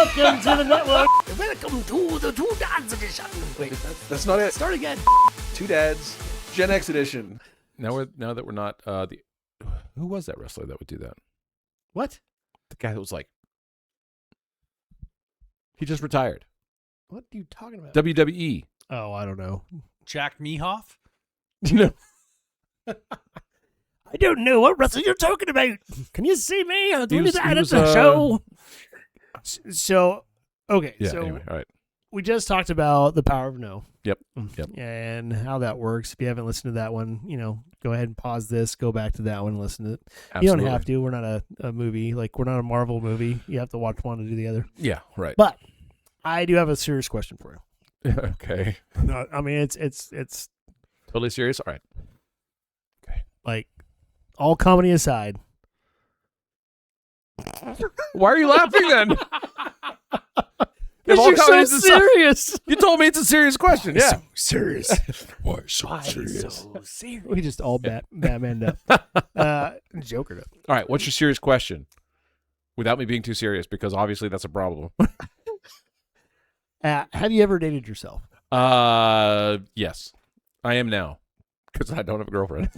Welcome to the network. Welcome to the Two Dads edition. Wait, That's not it. start again. Two Dads, Gen X edition. Now that we're not who was that wrestler that would do that? What? The guy that was like, he just retired. What are you talking about? WWE. Oh, I don't know. Jack Mehoff? No. I don't know what wrestler you're talking about. Can you see me? I'm doing was- that he at was, the show. So, okay. Yeah. so Anyway, all right. we just talked about the power of no. Yep. Yep. And how that works. If you haven't listened to that one, go ahead and pause this, go back to that one, and listen to it. Absolutely. You don't have to. We're not a movie. Like, we're not a Marvel movie. You have to watch one to do the other. Yeah. Right. But I do have a serious question for you. Okay. No, I mean, it's Totally serious. All right. like, all comedy aside. Why are you laughing then? If Because all you're so comedy is aside- serious. You told me it's a serious question. Yeah. So serious. Why so Why serious? so serious? We just all Batmaned up. Jokered up. All right. What's your serious question? Without me being too serious, because obviously that's a problem. Have you ever dated yourself? Yes, I am now, because I don't have a girlfriend.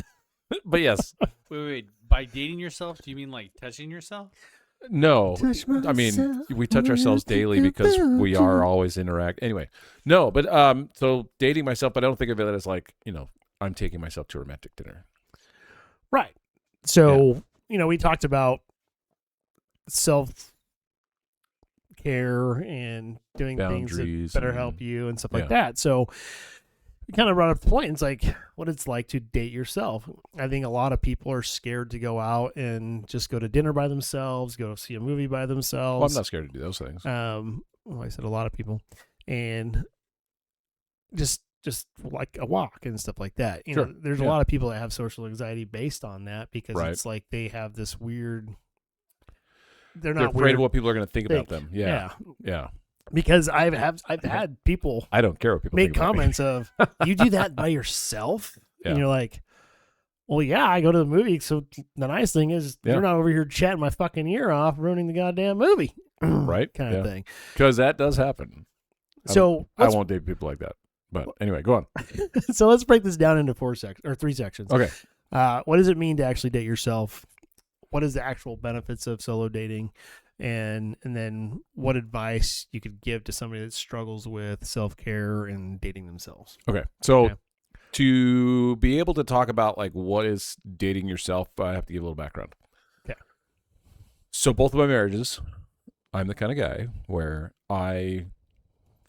But yes, Wait. By dating yourself, do you mean like touching yourself? no. I mean, we touch ourselves daily because we are always interact. Anyway, no, but so dating myself, but I don't think of it as like, I'm taking myself to a romantic dinner. Right. So, we talked about self-care and doing things Boundaries that better and- help you and stuff like yeah. that. So we kind of brought up the point. It's like what it's like to date yourself. I think a lot of people are scared to go out and just go to dinner by themselves, go see a movie by themselves. Well, I'm not scared to do those things. I said a lot of people, and just like a walk and stuff like that. Sure. There's a Yeah. lot of people that have social anxiety based on that because Right. it's like they have this weird. They're They're not afraid weird of what people are going to think about think. them. Yeah. Because I've had people I don't care what people make think about me. comments of you do that by yourself, Yeah. and you're like, well, yeah, I go to the movie. So the nice thing is Yeah. you're not over here chatting my fucking ear off, ruining the goddamn movie, Right? kind of Yeah. thing. Because that does happen. So I let's- won't date people like that. But anyway, go on. so let's break this down into 3 sections. Okay. What does it mean to actually date yourself? What is the actual benefits of solo dating? And then what advice you could give to somebody that struggles with self-care and dating themselves? Okay. So Okay. to be able to talk about like what is dating yourself, I have to give a little background. Okay. So both of my marriages, I'm the kind of guy where I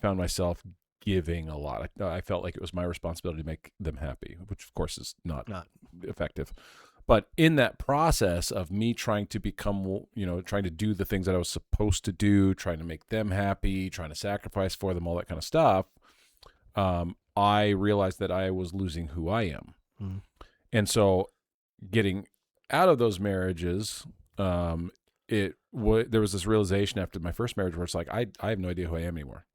found myself giving a lot. I felt like it was my responsibility to make them happy, which of course is not effective. But in that process of me trying to become, trying to do the things that I was supposed to do, trying to make them happy, trying to sacrifice for them, all that kind of stuff, I realized that I was losing who I am. Mm. And so getting out of those marriages, there was this realization after my first marriage where it's like, I have no idea who I am anymore.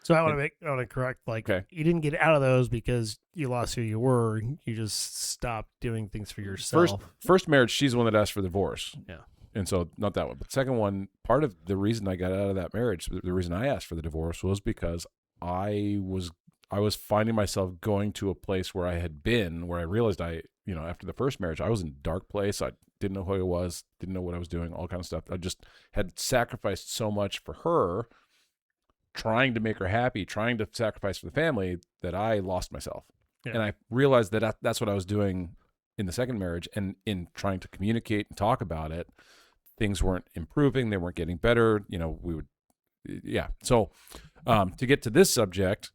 So I want to correct, like, Okay. you didn't get out of those because you lost who you were. You just stopped doing things for yourself. First marriage, she's the one that asked for the divorce. Yeah. And so not that one. But second one, part of the reason I got out of that marriage, the reason I asked for the divorce was because I was finding myself going to a place where I had been, where I realized after the first marriage, I was in a dark place. I didn't know who I was, didn't know what I was doing, all kind of stuff. I just had sacrificed so much for her, trying to make her happy, trying to sacrifice for the family, that I lost myself. Yeah. And I realized that that's what I was doing in the second marriage, and in trying to communicate and talk about it, things weren't improving. They weren't getting better. So to get to this subject,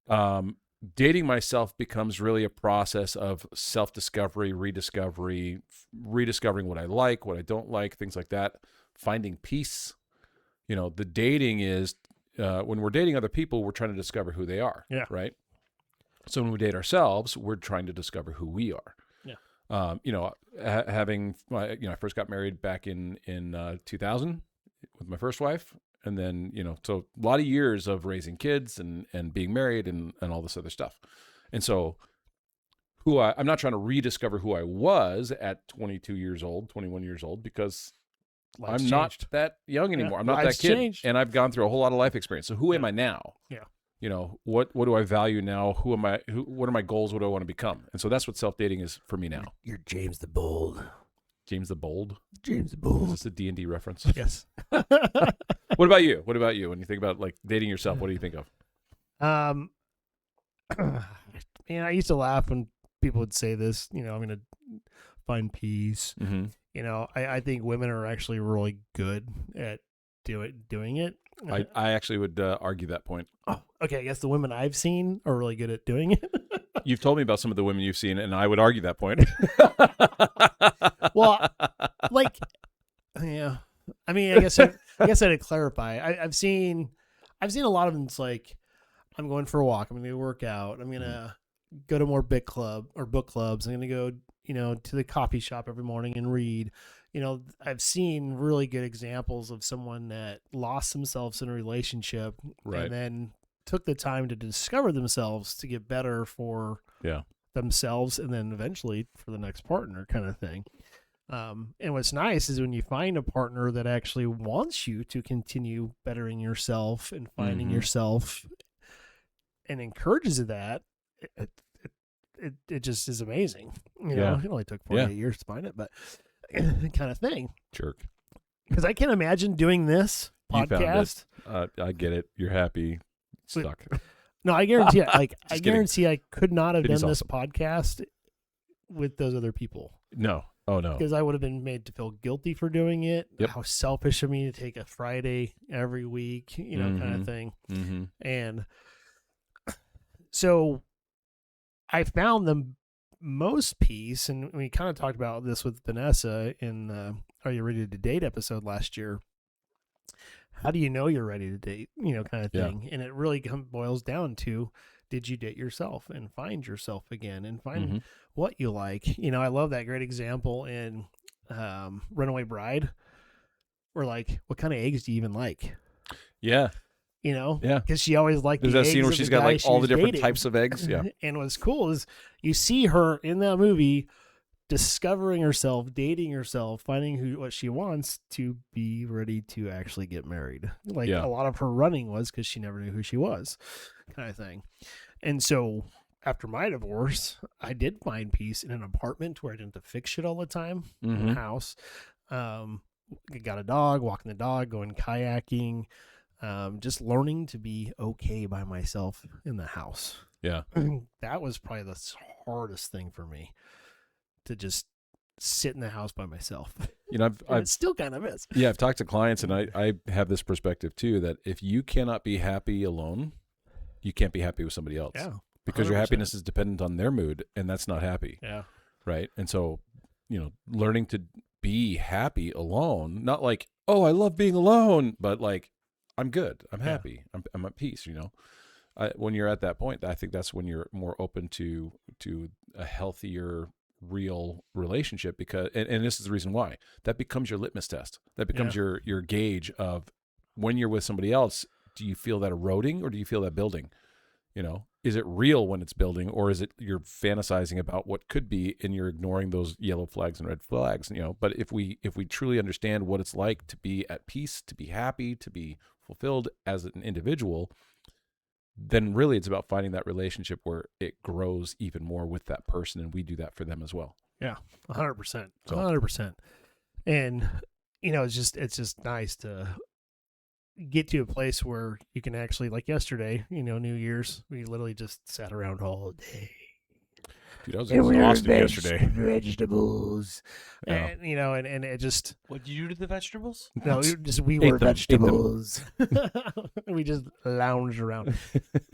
dating myself becomes really a process of self-discovery, rediscovery, rediscovering what I like, what I don't like, things like that, finding peace. The dating is, when we're dating other people, we're trying to discover who they are. Yeah. Right. So when we date ourselves, we're trying to discover who we are. Yeah. I first got married back in 2000 with my first wife. And then, so a lot of years of raising kids and being married and all this other stuff. And so I'm not trying to rediscover who I was at 22 years old, 21 years old, because life's I'm not changed. that young anymore. I'm not Life's that kid, changed. and I've gone through a whole lot of life experience. So who am I now? Yeah. You know, what do I value now? Who am I? What are my goals? What do I want to become? And so that's what self-dating is for me now. You're James the Bold. James the Bold. James the Is Bold. this a D&D reference? Yes. What about you? What about you? When you think about like dating yourself, what do you think of? Man, I used to laugh when people would say this, I'm going to find peace. Mm-hmm. I think women are actually really good at doing it. I actually would argue that point. Oh, okay. I guess the women I've seen are really good at doing it. You've told me about some of the women you've seen, and I would argue that point. Well, like, yeah. I mean, I guess I'd clarify. I've seen a lot of them. It's like, I'm going for a walk. I'm going to work out. I'm going to go to more book clubs. I'm going to go, to the coffee shop every morning and read. I've seen really good examples of someone that lost themselves in a relationship Right. and then took the time to discover themselves to get better for themselves and then eventually for the next partner kind of thing. And what's nice is when you find a partner that actually wants you to continue bettering yourself and finding yourself and encourages that, it just is amazing. It only took 48 years to find it, but kind of thing. Jerk. Because I can't imagine doing this You found it. podcast. I get it. You're happy. Stuck. No, I guarantee I kidding. guarantee I could not have It done is this awesome. podcast with those other people. No. Oh, no. Because I would have been made to feel guilty for doing it. Yep. How selfish of me to take a Friday every week, kind of thing. Mm-hmm. And so I found the most peace, and we kind of talked about this with Vanessa in Are You Ready to Date episode last year. How do you know you're ready to date, kind of thing. And it really boils down to, did you date yourself and find yourself again and find what you like? I love that great example in Runaway Bride. Where like, what kind of eggs do you even like? Yeah. Yeah. Because she always liked there's the that eggs scene where of she's the got guy like she all the was different dating. types of eggs. Yeah. And what's cool is you see her in that movie discovering herself, dating herself, finding what she wants to be ready to actually get married. Like a lot of her running was because she never knew who she was, kind of thing. And so after my divorce, I did find peace in an apartment where I didn't have to fix shit all the time in the house. I got a dog, walking the dog, going kayaking, just learning to be okay by myself in the house. Yeah. That was probably the hardest thing for me, to just sit in the house by myself. I've it still kind of is. Yeah, I've talked to clients, and I have this perspective too, that if you cannot be happy alone, you can't be happy with somebody else. Yeah. Because your 100%. happiness is dependent on their mood, and that's not happy. Yeah. Right. And so, learning to be happy alone, not like, oh, I love being alone, but like, I'm good. I'm happy. I'm at peace. When you're at that point, I think that's when you're more open to a healthier, real relationship, because and this is the reason why that becomes your litmus test. That becomes your gauge of when you're with somebody else. Do you feel that eroding or do you feel that building? Is it real when it's building, or is it you're fantasizing about what could be and you're ignoring those yellow flags and red flags? But if we truly understand what it's like to be at peace, to be happy, to be fulfilled as an individual, then really it's about finding that relationship where it grows even more with that person, and we do that for them as well. Yeah, 100%, So- 100%. And it's just nice to get to a place where you can actually, like yesterday, New Year's, we literally just sat around all day. Dude, I was And we were exhausted yesterday. vegetables, Yeah. and it just What did you do to the vegetables? no, we Ate were them, ate them. vegetables. We just lounged around.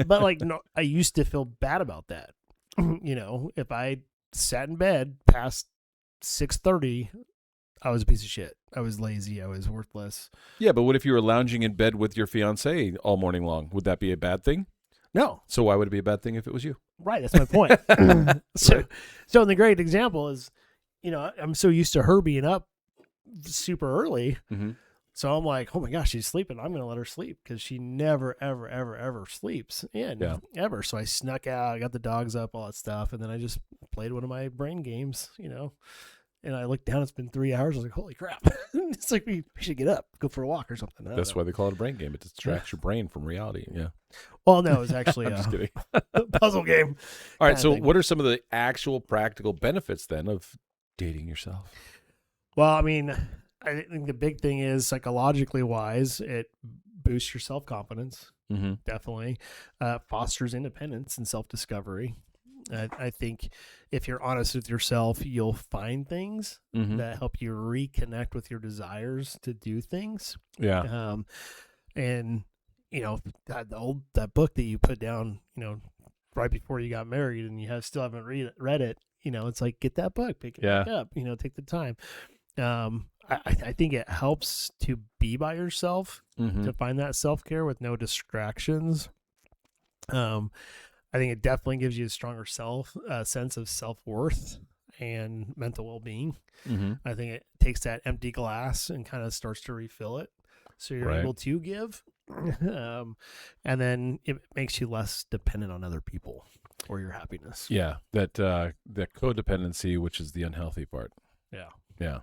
But like, no, I used to feel bad about that. If I sat in bed past 6:30, I was a piece of shit. I was lazy. I was worthless. Yeah, but what if you were lounging in bed with your fiance all morning long? Would that be a bad thing? No, So why would it be a bad thing if it was you? right. That's my point. So the great example is, I'm so used to her being up super early. Mm-hmm. So I'm like, oh my gosh, she's sleeping. I'm going to let her sleep because she never, ever, ever, ever sleeps ever. So I snuck out, I got the dogs up, all that stuff. And then I just played one of my brain games, And I looked down, it's been 3 hours. I was like, holy crap. It's like, we should get up, go for a walk or something. I don't That's know. why they call it a brain game. It distracts your brain from reality. Yeah. Well, no, it was actually I'm just kidding. a puzzle game. All right. kinda So thing. what are some of the actual practical benefits then of dating yourself? Well, I mean, I think the big thing is psychologically wise, it boosts your self-confidence. Mm-hmm. Definitely fosters independence and self-discovery. I think if you're honest with yourself, you'll find things Mm-hmm. that help you reconnect with your desires to do things. Yeah. And you know that book that you put down, right before you got married, and you still haven't read it. It's like, get that book, pick it back up. Take the time. I think it helps to be by yourself, Mm-hmm. to find that self-care with no distractions. I think it definitely gives you a stronger sense of self-worth and mental well-being. Mm-hmm. I think it takes that empty glass and kind of starts to refill it, so you're Right. able to give. And then it makes you less dependent on other people or your happiness. Yeah. That codependency, which is the unhealthy part. Yeah. Yeah.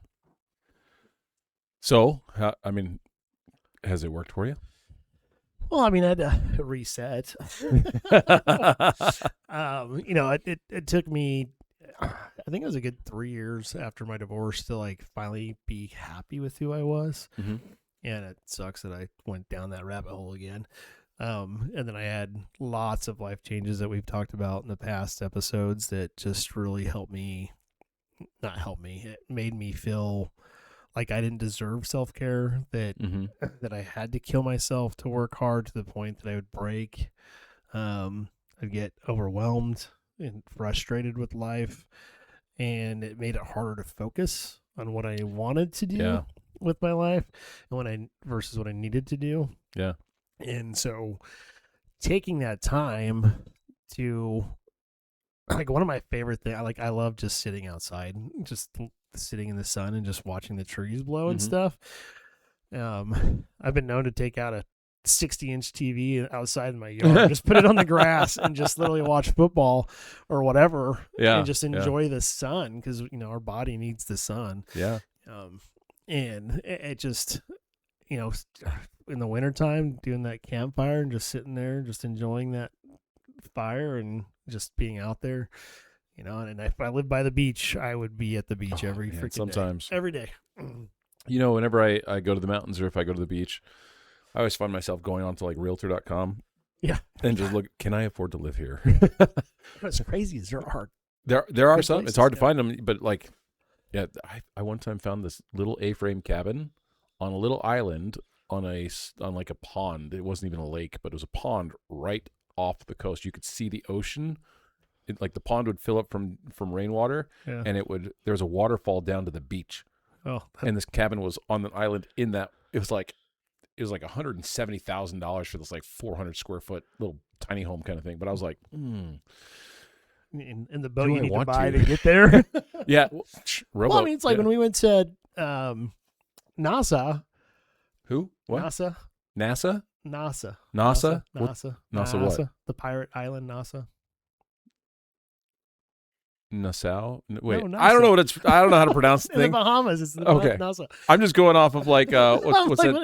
So, has it worked for you? Well, I mean, I had to reset. It took me, I think it was a good 3 years after my divorce to like finally be happy with who I was. Mm-hmm. And it sucks that I went down that rabbit hole again. And then I had lots of life changes that we've talked about in the past episodes that just really not helped me. It made me feel like I didn't deserve self-care, that Mm-hmm. that I had to kill myself to work hard to the point that I would break. I'd get overwhelmed and frustrated with life, and it made it harder to focus on what I wanted to do Yeah. with my life and versus what I needed to do. Yeah. And so taking that time to, like, one of my favorite things, I love just sitting outside, just sitting in the sun and just watching the trees blow and Mhm. stuff. I've been known to take out a 60-inch TV outside in my yard, just put it on the grass and just literally watch football or whatever, Yeah. and just enjoy the sun, because our body needs the sun. Yeah. And it just, in the wintertime, doing that campfire and just sitting there, just enjoying that fire and just being out there, and if I lived by the beach, I would be at the beach every man, freaking sometimes. day. Every day. Whenever I go to the mountains or if I go to the beach, I always find myself going on to like realtor.com. Yeah. And just look, can I afford to live here? What's crazy is there are There are good some. places, It's hard to yeah. find them, but like, yeah, I one time found this little A-frame cabin on a little island on like a pond. It wasn't even a lake, but it was a pond right off the coast. You could see the ocean. Like the pond would fill up from rainwater, Yeah. and there was a waterfall down to the beach. Oh, And this cabin was on the island in that it was like $170,000 for this like 400 square foot little tiny home kind of thing. But I was like, in the boat Do you I need to want buy to? to get there. yeah. Well, I mean, it's like when we went to NASA. Who? What? NASA. NASA? NASA. NASA? What? NASA. NASA what? The pirate island NASA. Nassau? Wait, No, I don't NASA. know I don't know how to pronounce the In the thing. Bahamas. It's the Okay. NASA. I'm just going off of like what's that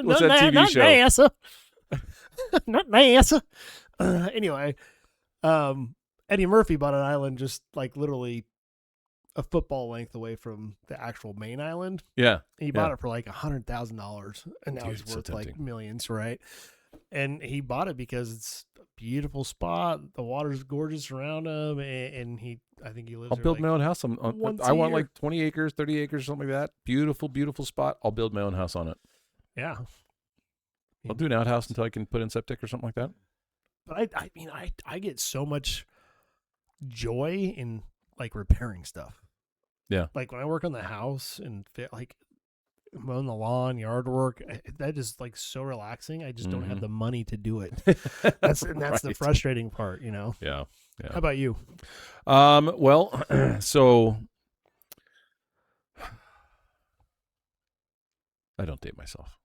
TV show? NASA. Not NASA. Anyway, Eddie Murphy bought an island just like literally a football length away from the actual main island. Yeah. He bought it for like $100,000, and now Dude, he's it's so worth like tempting. millions, right? And he bought it because it's a beautiful spot. The water's gorgeous around him, and I think he lives. I'll there build like my own house. once I a want year. like 20 acres, 30 acres, something like that. Beautiful, beautiful spot. I'll build my own house on it. Yeah, I'll do an outhouse until I can put in septic or something like that. but I mean, I get so much joy in like repairing stuff. Yeah. Like when I work on the house and like mowing the lawn, yard work, that is like so relaxing. I just don't have Mhm. the money to do it. That's the Right. frustrating part, Yeah. How Yeah. about you? Well, so I don't date myself.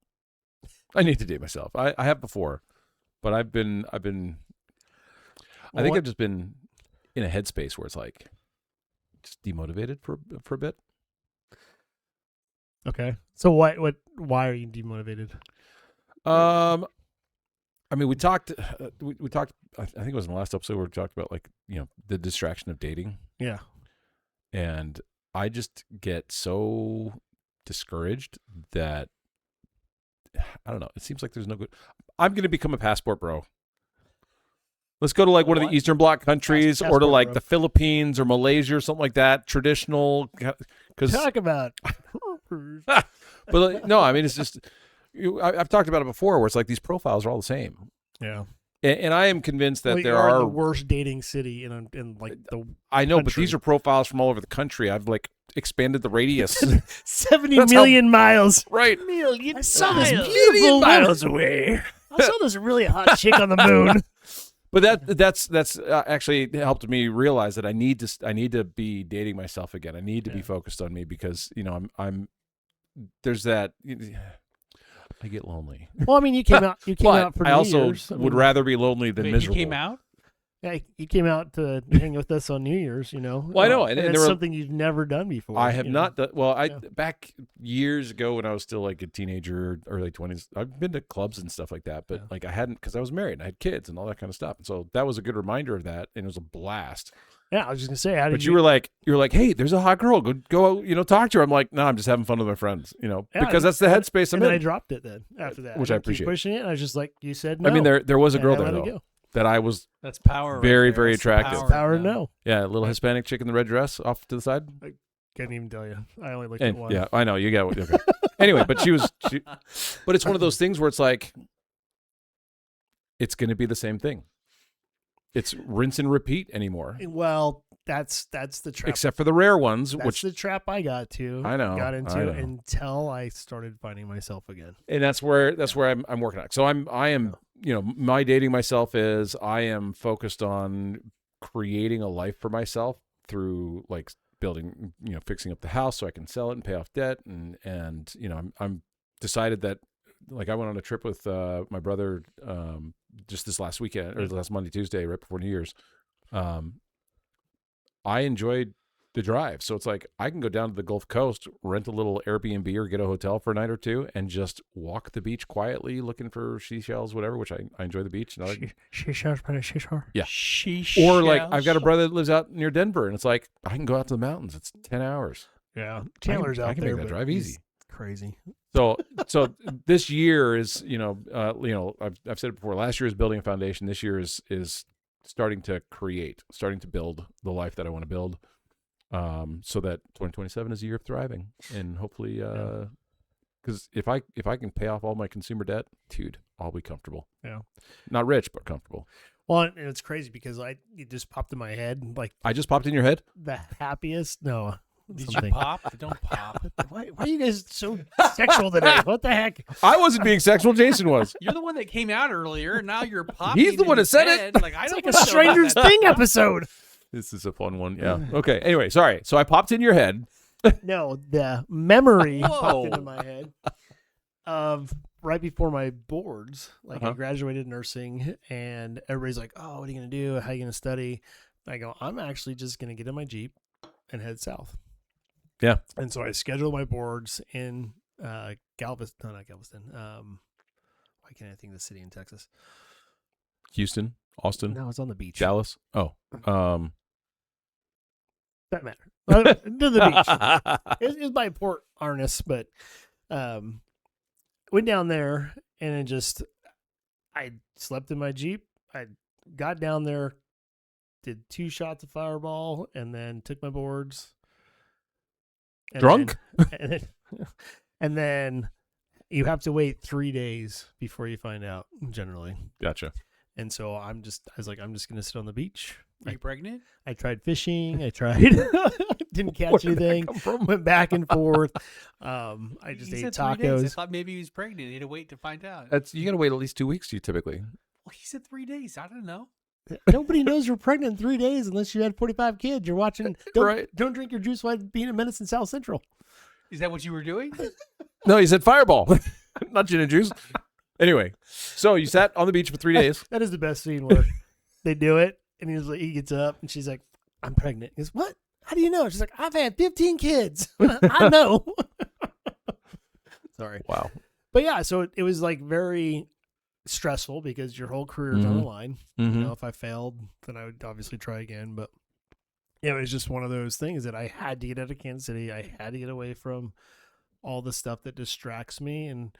I need to date myself. I have before, but I think I've just been in a headspace where it's like just demotivated for a bit. Okay. So why are you demotivated? I mean, we talked. We talked. I think it was in the last episode where we talked about the distraction of dating, Yeah. and I just get so discouraged that I don't know. It seems like there's no good. I'm going to become a passport bro. Let's go to like one of the Eastern Bloc countries, or to Passport like bro. the Philippines or Malaysia or something like that. Traditional, because Talk about. but no, I mean it's just I've talked about it before, where it's like these profiles are all the same, Yeah. and I am convinced that Well, there you are are. the worst dating city in like the I know, but country. these are profiles from all over the country. I've like expanded the radius. 70 That's million miles. Right. Million I saw this miles. beautiful miles away. I saw this really hot chick on the moon. But that's actually helped me realize that I need to be dating myself again. I need to be focused on me, because I'm there's that. I get lonely. Well, I mean, you came out. You came But out for I New also Year's. I would mean, rather be lonely than Wait, miserable. he came out? Yeah, you came out to hang with us on New Year's. You know. Well, I know, and it's there were- something you've never done before. I have you know? not done well. Yeah. Back years ago when I was still like a teenager, early 20s. I've been to clubs and stuff like that, but Yeah. like I hadn't, because I was married and I had kids and all that kind of stuff. And so that was a good reminder of that, and it was a blast. Yeah, I was just gonna say. How did But you were like, hey, there's a hot girl. Go, talk to her. I'm like, no, I'm just having fun with my friends, Yeah, because that's the headspace I'm And then I in. dropped it then after that. Which I I didn't keep appreciate. pushing it. And I was just like, you said no. I mean, there was a and girl I there let it though go. that I was, That's power. right Very, there. very That's the attractive. Power no. yeah, a little Hispanic chick in the red dress off to the side. Couldn't even tell you. I only looked And, at one. yeah, I know you got okay. Anyway, but but it's one of those things where it's like, it's going to be the same thing. It's rinse and repeat anymore, Well, that's the trap. except for the rare ones, That's which the trap I got to. I know, Got I into know. until I started finding myself again. and that's where I'm working on. So I am my dating myself is I am focused on creating a life for myself through like building, fixing up the house so I can sell it and pay off debt, and I'm decided that, like, I went on a trip with my brother just this last weekend, or last Monday, Tuesday, right before New Year's. I enjoyed the drive. So it's like I can go down to the Gulf Coast, rent a little Airbnb or get a hotel for a night or two, and just walk the beach quietly looking for seashells, whatever, which I enjoy the beach. And Yeah. Or like I've got a brother that lives out near Denver, and it's like I can go out to the mountains. It's 10 hours. Yeah, Chandler's I out can there. make that but drive he's easy. Crazy. So this year is, I've said it before, last year is building a foundation. This year is starting to build the life that I want to build. So that 2027 is a year of thriving, and hopefully, because if I can pay off all my consumer debt, dude, I'll be comfortable. Yeah. Not rich, but comfortable. Well, and it's crazy because it just popped in my head like I just popped in your head. the happiest. No. Did something. you pop? Don't pop. Why are you guys so sexual today? What the heck? I wasn't being sexual. Jason was. You're the one that came out earlier, and now you're popping. He's the one in that said his it. head. Like I It's don't like a know Stranger's about that. Thing episode. This is a fun one. Yeah. Okay. Anyway, sorry. So I popped in your head. No, the memory Whoa. popped into my head of right before my boards. Like I Uh-huh. graduated nursing, and everybody's like, "Oh, what are you gonna do? How are you gonna study?" I go, "I'm actually just gonna get in my Jeep and head south." Yeah. And so I scheduled my boards in Galveston. No, not Galveston. Why can't I think of the city in Texas? Houston, Austin, No, it's on the beach. Dallas. Oh. That matter. To the beach. It's by Port Arnes, but went down there and then I slept in my Jeep. I got down there, did 2 shots of Fireball, and then took my boards. And Drunk? and then you have to wait 3 days before you find out, generally. Gotcha. And so I was like, I'm just going to sit on the beach. Are you pregnant? I tried fishing. I tried, didn't catch Where did that anything. come from? Went back and forth. I just He ate said 3 days. I tacos. thought maybe he was pregnant. He had to wait to find out. You got to wait at least 2 weeks. Typically. Well, he said 3 days. I don't know. Nobody knows you're pregnant in 3 days unless you had 45 kids. You're watching. Right. Don't drink your juice while being a menace in South Central. Is that what you were doing? No, he said Fireball, not gin and juice. Anyway, so you sat on the beach for 3 days. That is the best scene where they do it, and he gets up, and she's like, "I'm pregnant." He goes, "What? How do you know?" She's like, "I've had 15 kids. I know." Sorry. Wow. But yeah, so it was like very stressful because your whole career is on the line. Mm-hmm. You know, if I failed, then I would obviously try again. But it was just one of those things that I had to get out of Kansas City. I had to get away from all the stuff that distracts me and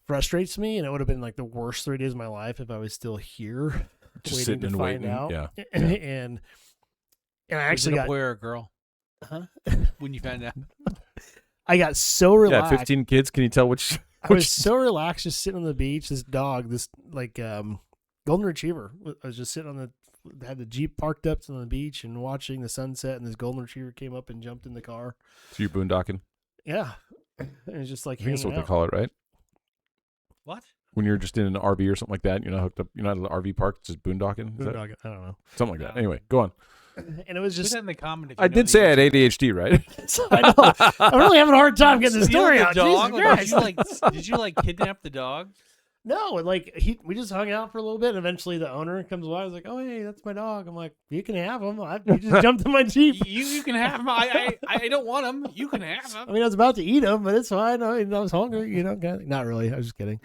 frustrates me. And it would have been like the worst 3 days of my life if I was still here, Just waiting sitting to and find waiting. out. Yeah. And I Was actually it a got boy or a girl huh? when you found out? I got so Yeah. relaxed. 15 kids. Can you tell which? I was so relaxed just sitting on the beach. This dog, this like golden retriever, I was just sitting on had the Jeep parked up on the beach and watching the sunset, and this golden retriever came up and jumped in the car. So you're boondocking. Yeah, and it was just like I think that's hanging what out. they call it, right? What? When you're just in an RV or something like that, you're not hooked up. You're not at an RV park, it's just boondocking. Is that Boondocking, I don't know. something like that? No. Anyway, go on. And it was Put just that in the comment. If I you know did the say I had answer. ADHD, right? I know. I'm really having a hard time getting the Steal story the out. dog? Jesus Like, Christ. did you like kidnap the dog? No, and like we just hung out for a little bit, and eventually the owner comes by. I was like, "Oh, hey, that's my dog." I'm like, "You can have him." He just jumped in my Jeep. You can have him. I don't want him. You can have him. I mean, I was about to eat him, but it's fine. I mean, I was hungry, you know. Not really. I was just kidding.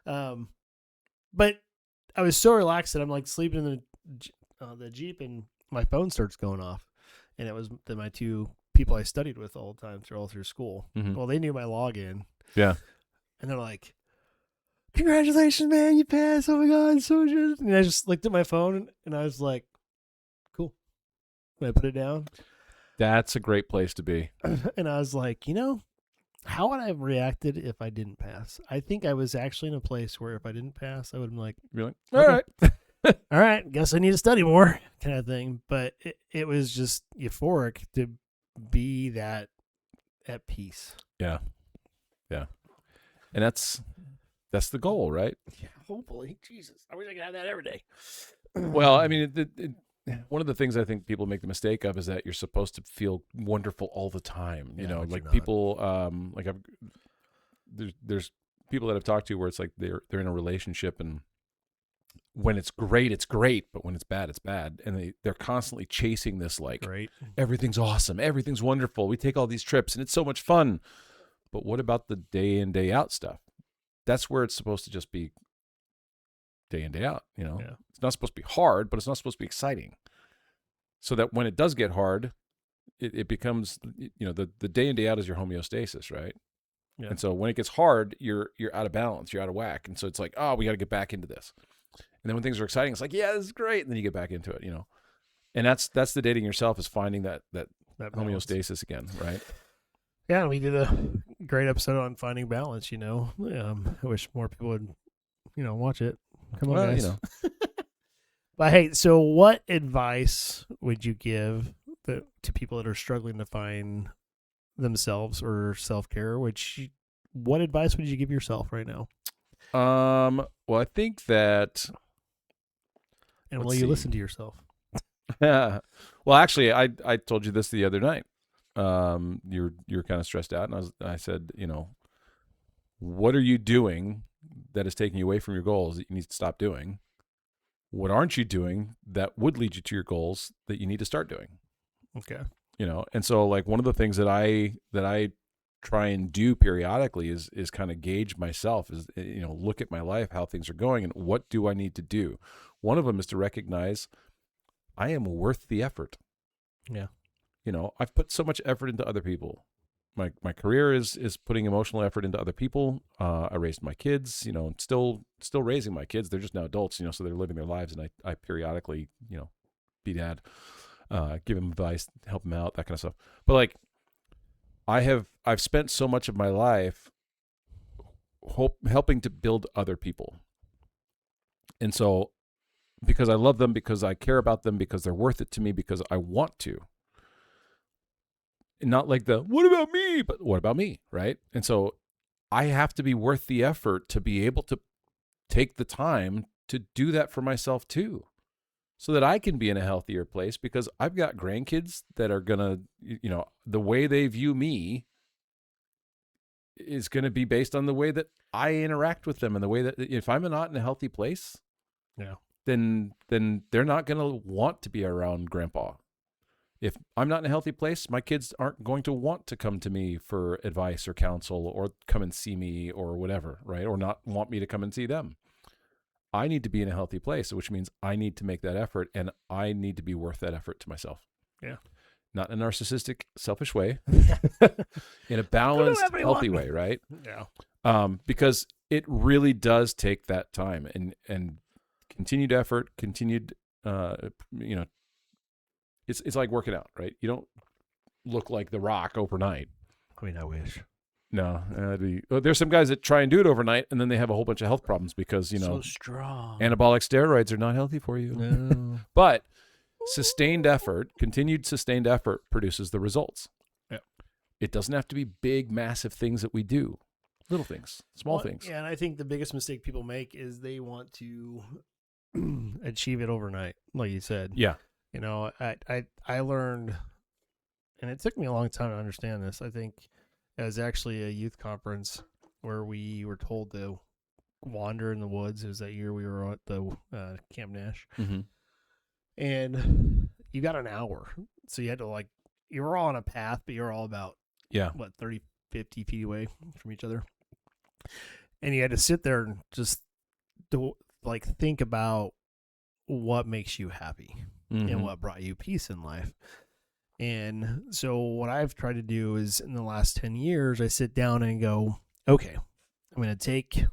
But I was so relaxed that I'm like sleeping in the Jeep, and my phone starts going off, and it was my two people I studied with all the time all through school. Mhm. Well, they knew my login. Yeah. And they're like, "Congratulations, man! You passed! Oh my god, so good!" And I just looked at my phone, and I was like, "Cool." And I put it down, That's a great place to be. and I was like, you know, how would I have reacted if I didn't pass? I think I was actually in a place where if I didn't pass, I would have been like, You're like, Okay. all right. all right, guess I need to study more kind of thing. But it was just euphoric to be that at peace. Yeah. Yeah. And that's the goal, right? Yeah, hopefully. Jesus, I wish I could have that every day. Well, I mean, one of the things I think people make the mistake of is that you're supposed to feel wonderful all the time. You Yeah, know, but like you're not. people, there's people that I've talked to where it's like they're in a relationship, and when it's great, but when it's bad, and they're constantly chasing this like Right. everything's awesome, everything's wonderful. We take all these trips and it's so much fun. But what about the day in, day out stuff? That's where it's supposed to just be day in, day out. You know, Yeah. it's not supposed to be hard, but it's not supposed to be exciting. So that when it does get hard, it becomes, you know, the day in, day out is your homeostasis, right? Yeah. And so when it gets hard, you're out of balance, you're out of whack. And so it's like, oh, we got to get back into this. And then when things are exciting, it's like, yeah, this is great. And then you get back into it, you know. And that's the dating yourself, is finding that That balance. homeostasis again, right? Yeah, we did a great episode on finding balance. You know, I wish more people would, you know, watch it. Come on, Well, guys. you know. But hey, so what advice would you give to people that are struggling to find themselves or self-care? What advice would you give yourself right now? Well, I think that And will Let's you see. listen to yourself? well, actually, I told you this the other night. You're kind of stressed out, and I said, you know, what are you doing that is taking you away from your goals that you need to stop doing? What aren't you doing that would lead you to your goals that you need to start doing? Okay. You know, and so like one of the things that I try and do periodically is kind of gauge myself, is, you know, look at my life, how things are going, and what do I need to do. One of them is to recognize I am worth the effort. Yeah. You know, I've put so much effort into other people. My career is putting emotional effort into other people. I raised my kids, you know, still raising my kids. They're just now adults, you know, so they're living their lives, and I periodically, you know, be dad, give them advice, help them out, that kind of stuff. But like, I've spent so much of my life helping to build other people. And so because I love them, because I care about them, because they're worth it to me, because I want to. And not like what about me? But what about me, right? And so I have to be worth the effort to be able to take the time to do that for myself too, so that I can be in a healthier place, because I've got grandkids that are going to, you know, the way they view me is going to be based on the way that I interact with them, and the way that if I'm not in a healthy place, Yeah. then they're not going to want to be around grandpa. If I'm not in a healthy place, my kids aren't going to want to come to me for advice or counsel or come and see me or whatever, right? Or not want me to come and see them. I need to be in a healthy place, which means I need to make that effort, and I need to be worth that effort to myself. Yeah. Not in a narcissistic, selfish way, in a balanced, healthy way, right? Yeah. Because it really does take that time and continued effort, continued, it's like working out, right? You don't look like The Rock overnight. I mean, I wish. No, there's some guys that try and do it overnight, and then they have a whole bunch of health problems because, So strong. anabolic steroids are not healthy for you. No. But sustained effort, continued sustained effort produces the results. Yeah. It doesn't have to be big, massive things that we do. Little things, small things. Yeah, and I think the biggest mistake people make is they want to achieve it overnight, like you said. Yeah. You know, I learned, and it took me a long time to understand this. I think it was actually a youth conference where we were told to wander in the woods. It was that year we were at the Camp Nash. Mm-hmm. And you got an hour. So you had to you were all on a path, but you're all about, 30, 50 feet away from each other. And you had to sit there and just think about what makes you happy and what brought you peace in life. And so what I've tried to do is in the last 10 years, I sit down and go, okay, I'm going to take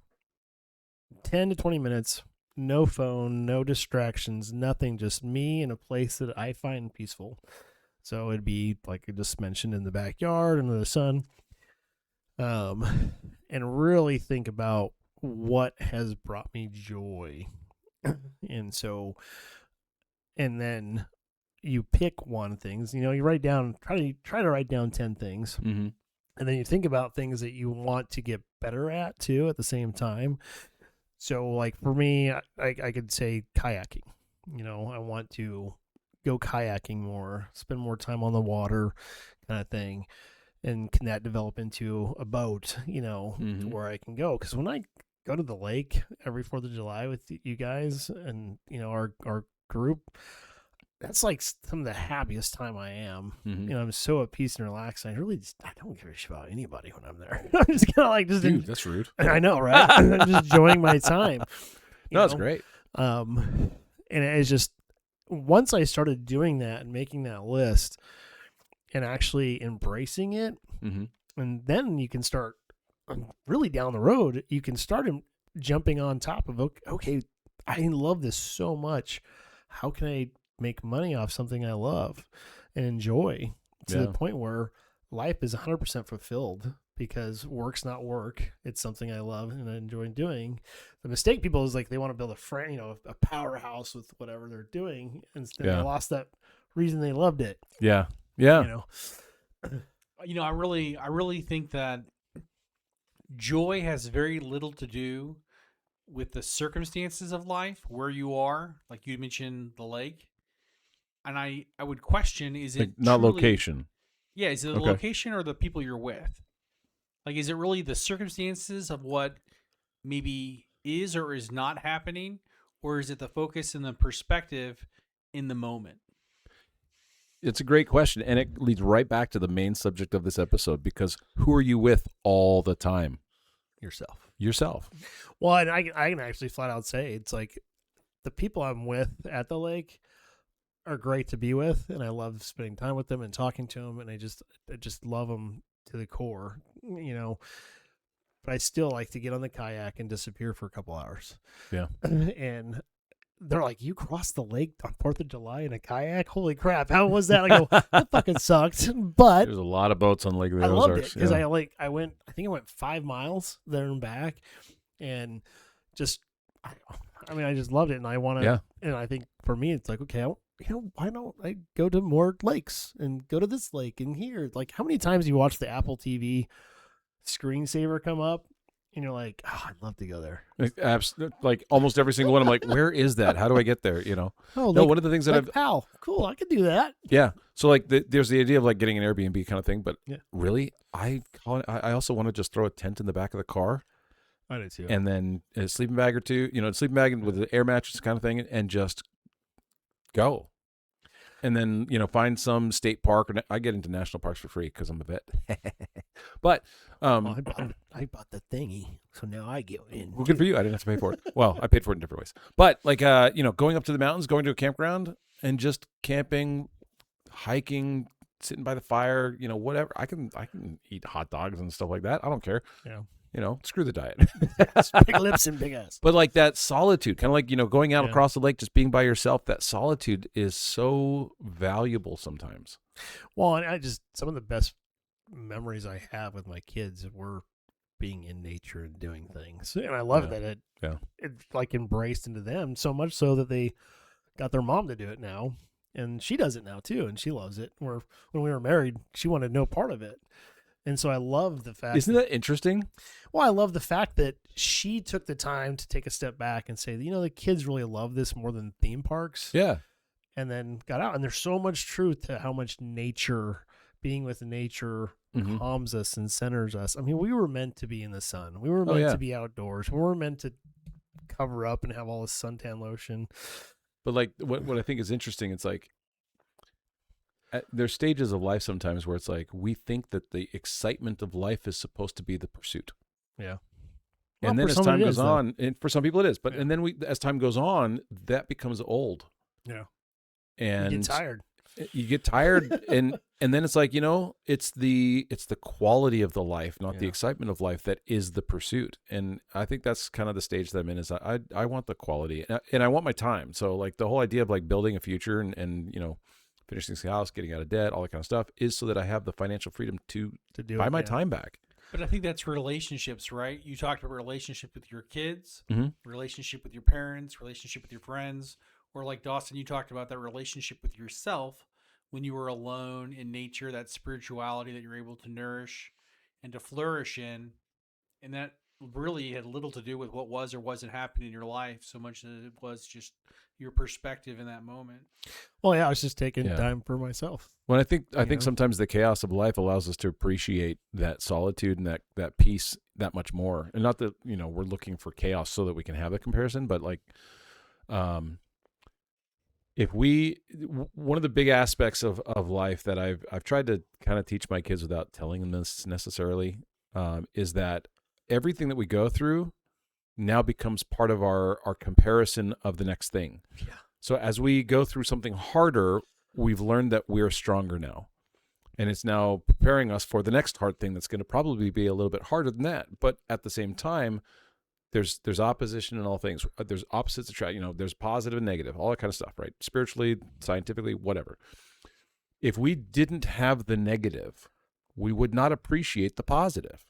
10 to 20 minutes, no phone, no distractions, nothing, just me in a place that I find peaceful. So it'd be like I just mentioned in the backyard under the sun. And really think about what has brought me joy. And then you pick one things, you write down, try to write down 10 things. Mm-hmm. And then you think about things that you want to get better at too at the same time. So like for me, I could say kayaking. I want to go kayaking more, spend more time on the water kind of thing. And can that develop into a boat, to where I can go? Because when I go to the lake every 4th of July with you guys and, our group, that's like some of the happiest time I am. Mm-hmm. I'm so at peace and relaxed. I don't give a shit about anybody when I'm there. I'm just kind of Dude, that's rude. I know, right? I'm just enjoying my time. No, it's great. And it's just, once I started doing that and making that list and actually embracing it, and then you can start really down the road, you can start jumping on top of, okay, I love this so much. How can I make money off something I love and enjoy to the point where life is 100% fulfilled because work's not work. It's something I love and I enjoy doing. The mistake people is they want to build a powerhouse with whatever they're doing, and they lost that reason they loved it. Yeah. Yeah. I really think that joy has very little to do with the circumstances of life, where you are, like you mentioned the lake. And I would question, is it not truly, location? Yeah, is it the location or the people you're with? Is it really the circumstances of what maybe is or is not happening, or is it the focus and the perspective in the moment? It's a great question, and it leads right back to the main subject of this episode, because who are you with all the time? Yourself. Well, and I can actually flat out say it's the people I'm with at the lake are great to be with, and I love spending time with them and talking to them, and I just love them to the core, But I still like to get on the kayak and disappear for a couple hours. Yeah. And they're like, "You crossed the lake on 4th of July in a kayak? Holy crap. How was that?" I go, "That fucking sucked." But there's a lot of boats on Lake of the I Ozarks. loved it because I went 5 miles there and back, and just, I just loved it. And I want to, and I think for me, it's okay, why don't I go to more lakes and go to this lake and here? How many times do you watch the Apple TV screensaver come up? And you're like, "Oh, I'd love to go there." Almost every single one. I'm like, where is that? How do I get there? Oh, one of the things that I've pal, cool, I could do that. Yeah. So there's the idea of getting an Airbnb kind of thing, but yeah. Really, I also want to just throw a tent in the back of the car. I do too. And then a sleeping bag or two, sleeping bag with the air mattress kind of thing, and just go. and then find some state park. Or I get into national parks for free because I'm a vet. But Well, I bought the thingy, so now I get in. well, good for you. I didn't have to pay for it. Well, I paid for it in different ways. But like going up to the mountains, going to a campground, and just camping, hiking, sitting by the fire, whatever. I can eat hot dogs and stuff like that. I don't care. Yeah. Screw the diet. Big lips and big ass. But like that solitude, kind of like, going out Yeah. across the lake, just being by yourself, that solitude is so valuable sometimes. Well, and some of the best memories I have with my kids were being in nature and doing things. And I love Yeah. that Yeah. it like embraced into them so much so that they got their mom to do it now. And she does it now too, and she loves it. Where when we were married, she wanted no part of it. And so I love the fact Isn't that interesting? Well, I love the fact that she took the time to take a step back and say, the kids really love this more than theme parks. Yeah. And then got out. And there's so much truth to how much being with nature Mhm. calms us and centers us. I mean, we were meant to be in the sun. We were Oh, meant yeah. to be outdoors. We were meant to cover up and have all this suntan lotion. But like what I think is interesting, it's like there's stages of life sometimes where it's like we think that the excitement of life is supposed to be the pursuit. Yeah. And Well, then for as some time it goes is, though. on, and for some people it is, but Yeah. and then as time goes on, that becomes old. Yeah. And You get tired. You get tired, and then it's like it's the quality of the life, not the Yeah. excitement of life, that is the pursuit. And I think that's kind of the stage that I'm in. Is I want the quality, and I want my time. So like the whole idea of like building a future and finishing the house, getting out of debt, all that kind of stuff, is so that I have the financial freedom to Do buy it, my yeah. time back. But I think that's relationships, right? You talked about relationship with your kids, Mhm. relationship with your parents, relationship with your friends, or like Dawson, you talked about that relationship with yourself when you were alone in nature, that spirituality that you're able to nourish and to flourish in. And that really had little to do with what was or wasn't happening in your life, so much as it was just your perspective in that moment. Well, yeah, I was just taking Yeah. time for myself. Well, I think You know? sometimes the chaos of life allows us to appreciate that solitude and that peace that much more. And not that we're looking for chaos so that we can have a comparison, but like, if one of the big aspects of life that I've tried to kind of teach my kids without telling them this necessarily, is that everything that we go through now becomes part of our comparison of the next thing. Yeah. So as we go through something harder, we've learned that we're stronger now. And it's now preparing us for the next hard thing that's going to probably be a little bit harder than that. But at the same time, there's opposition in all things. There's opposites attract, there's positive and negative, all that kind of stuff, right? Spiritually, scientifically, whatever. If we didn't have the negative, we would not appreciate the positive.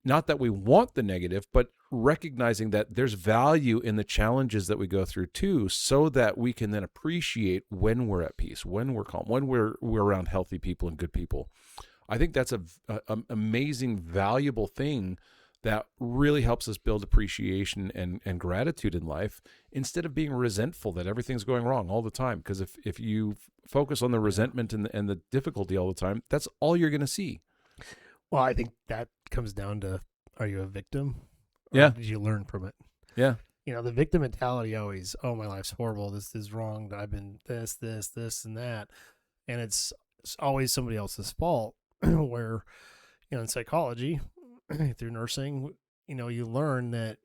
Not that we want the negative, but recognizing that there's value in the challenges that we go through too, so that we can then appreciate when we're at peace, when we're calm, when we're around healthy people and good people. I think that's an amazing, valuable thing that really helps us build appreciation and gratitude in life, instead of being resentful that everything's going wrong all the time. Because if you focus on the resentment and the difficulty all the time, that's all you're going to see. Well, I think that comes down to, are you a victim? Or Yeah. did you learn from it? Yeah. The victim mentality always, oh, my life's horrible. This is wrong. I've been this, and that. And it's always somebody else's fault. Where, in psychology, through nursing, you learn that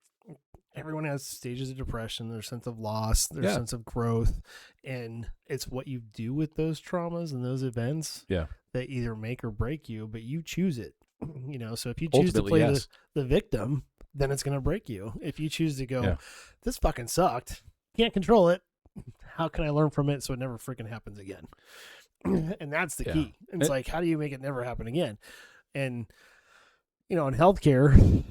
everyone has stages of depression, their sense of loss, their Yeah. sense of growth. And it's what you do with those traumas and those events Yeah. that either make or break you, but you choose it. So if you choose to Ultimately, play yes. the victim, then it's going to break you. If you choose to go, Yeah. this fucking sucked, can't control it, how can I learn from it so it never freaking happens again? And that's the Yeah. key. It's like, how do you make it never happen again? And, in healthcare,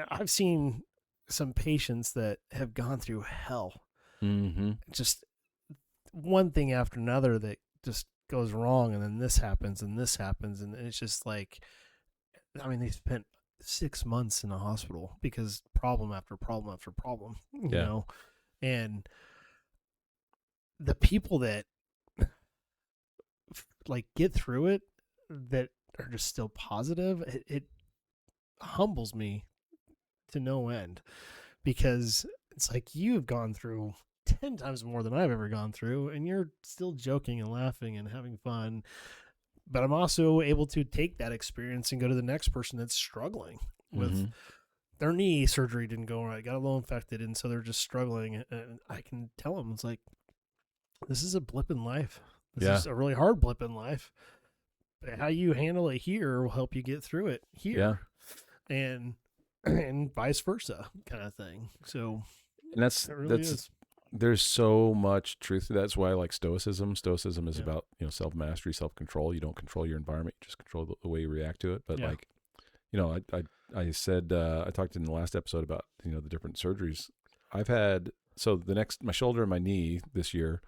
I've seen some patients that have gone through hell, Mm-hmm. just one thing after another that just goes wrong, and then this happens and this happens, and it's just like, they spent 6 months in the hospital because problem after problem after problem, and the people that like get through it, that are just still positive, it humbles me to no end, because it's like, you've gone through 10 times more than I've ever gone through, and you're still joking and laughing and having fun. But I'm also able to take that experience and go to the next person that's struggling with their knee surgery didn't go right, got a little infected, and so they're just struggling. And I can tell them, it's like, this is a blip in life. This is a really hard blip in life. But how you handle it here will help you get through it here. Yeah. And vice versa kind of thing. So and that's there's so much truth to that. That's why I like stoicism. Stoicism is about, self-mastery, self-control. You don't control your environment, you just control the way you react to it. But I said, I talked in the last episode about, the different surgeries I've had. So my shoulder and my knee this year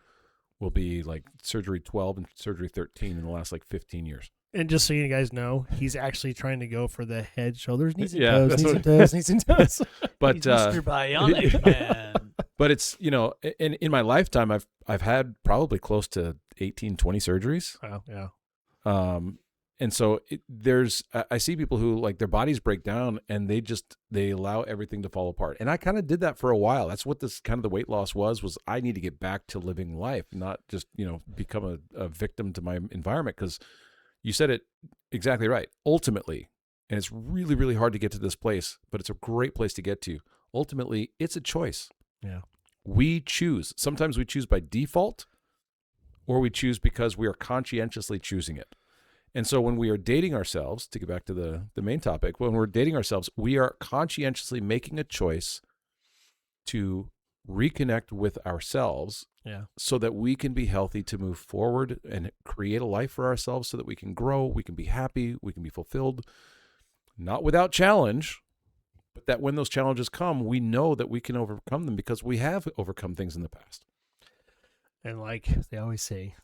will be like surgery 12 and surgery 13 in the last like 15 years. And just so you guys know, he's actually trying to go for the head, shoulders, knees and toes, knees and toes. But He's Mr. Bionic Man. But it's, in my lifetime, I've had probably close to 18, 20 surgeries. Wow, yeah. And so I see people who like their bodies break down and they allow everything to fall apart. And I kind of did that for a while. That's what this kind of the weight loss was I need to get back to living life, not just, become a victim to my environment. Because you said it exactly right. Ultimately, and it's really, really hard to get to this place, but it's a great place to get to. Ultimately, it's a choice. Yeah. We choose. Sometimes we choose by default, or we choose because we are conscientiously choosing it. And so when we are dating ourselves, to get back to the main topic, when we're dating ourselves, we are conscientiously making a choice to reconnect with ourselves so that we can be healthy to move forward and create a life for ourselves so that we can grow, we can be happy, we can be fulfilled, not without challenge, but that when those challenges come, we know that we can overcome them because we have overcome things in the past. And like they always say,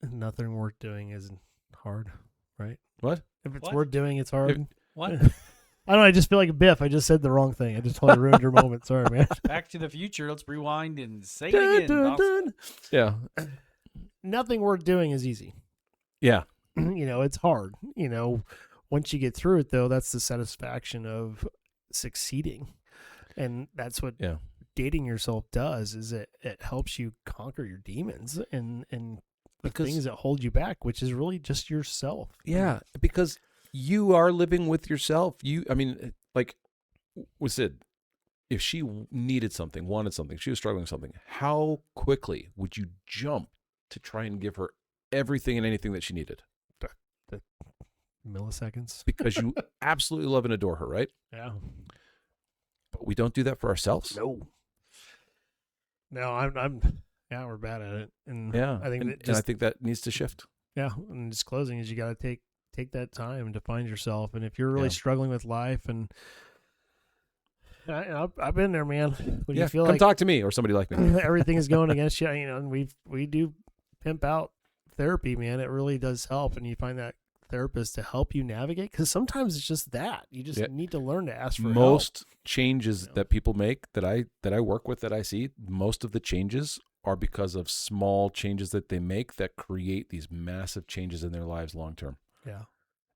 nothing worth doing isn't hard, right? What? If it's worth doing, it's hard. What? I don't know. I just feel like Biff. I just said the wrong thing. I just totally ruined your moment. Sorry, man. Back to the Future. Let's rewind and say it again. Dun, dun. Yeah. Nothing worth doing is easy. Yeah. It's hard. Once you get through it, though, that's the satisfaction of succeeding. And that's what dating yourself does, is it helps you conquer your demons and the things that hold you back, which is really just yourself. Yeah, because you are living with yourself. With Sid, if she needed something, wanted something, she was struggling with something, how quickly would you jump to try and give her everything and anything that she needed? The milliseconds. Because you absolutely love and adore her, right? Yeah. But we don't do that for ourselves. No, I'm we're bad at it. And yeah, I think and I think that needs to shift. Yeah, and just closing is you got to take that time to find yourself. And if you're really struggling with life, and I've been there, man. When you feel come like talk to me or somebody like me. everything is going against you, and we do pimp out therapy, man. It really does help, and you find that therapist to help you navigate, because sometimes it's just that you just need to learn to ask for most help. Changes that people make that I work with, that I see, most of the changes are because of small changes that they make that create these massive changes in their lives long term. Yeah,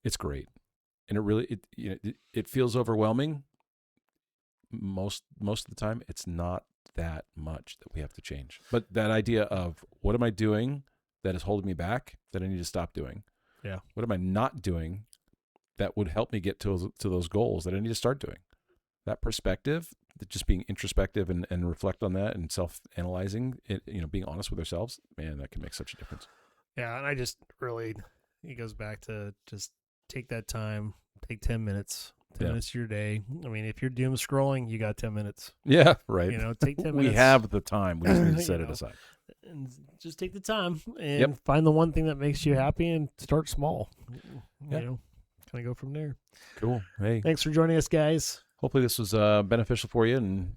it's great, and it really it feels overwhelming. Most of the time, it's not that much that we have to change, but that idea of what am I doing that is holding me back that I need to stop doing? Yeah, what am I not doing that would help me get to those goals that I need to start doing? That perspective, just being introspective and reflect on that and self-analyzing it, being honest with ourselves, man, that can make such a difference. Yeah, and I just really, it goes back to just take that time, take 10 minutes, 10 minutes of your day. I mean, if you're doom scrolling, you got 10 minutes. Yeah, right. Take 10 minutes. We have the time. We just need to set it aside. And just take the time and find the one thing that makes you happy and start small. Kind of go from there. Cool. Hey, thanks for joining us, guys. Hopefully this was beneficial for you, and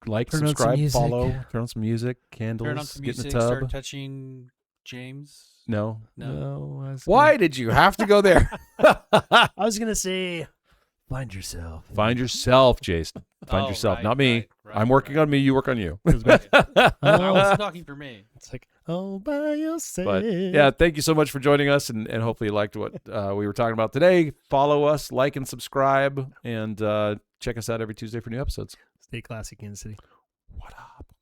like, turn subscribe, follow, turn on some music, candles, turn on some get music, in the tub. start touching James. No. Why did you have to go there? I was gonna say, find yourself. Find yourself, Jason. Find yourself, not me. Right, I'm working on me. You work on you. I was talking for me. It's like all by yourself. But yeah, thank you so much for joining us, and hopefully you liked what we were talking about today. Follow us, like and subscribe, and check us out every Tuesday for new episodes. Stay classy, Kansas City. What up?